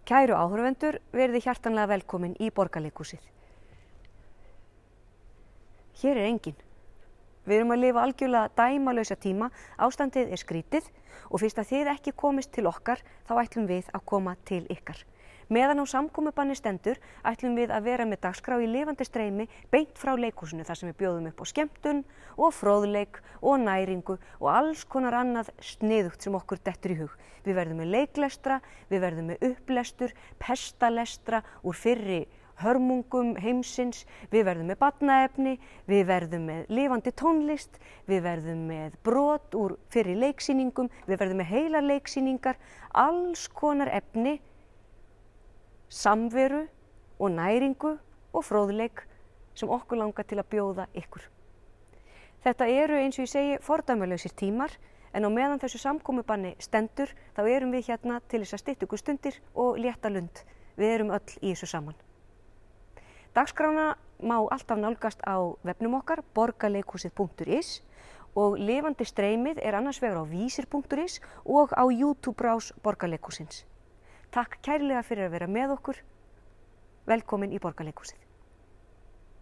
Kæru áhorfendur, verið hjartanlega velkomin í Borgarleikhúsið. Hér er enginn. Við erum að lifa algjörlega dæmalausa tíma, ástandið er skrítið og fyrst að þið ekki komist til okkar, þá ætlum við að koma til ykkar. Meðan á samkomubanni stendur, ætlum við að vera með dagskrá í lifandi streymi beint frá leikhúsinu þar sem við bjóðum upp á skemmtun og fróðleik og næringu og alls konar annað sniðugt sem okkur dettur í hug. Við verðum með leiklestra, við verðum með upplestur, pestalestra úr fyrri hörmungum heimsins, við verðum með barnaefni, við verðum með lifandi tónlist, við verðum með brot úr fyrri leiksýningum, við verðum með heilar leiksýningar, alls konar efni, samveru og næringu og fróðleik sem okkur langar til að bjóða ykkur. Þetta eru eins og ég segi fordæmalausir tímar en á meðan þessu samkomubanni stendur þá erum við hérna til þess að stytta ykkur stundir og létta lund. Við erum öll í þessu saman. Dagskrána má alltaf nálgast á vefnum okkar borgarleikhúsið.is og lifandi streymið er annars vegar á vísir.is og á YouTube-rás Borgarleikhúsins. Takk kærlega fyrir að vera með okkur. Velkomin í Borgarleikhúsið.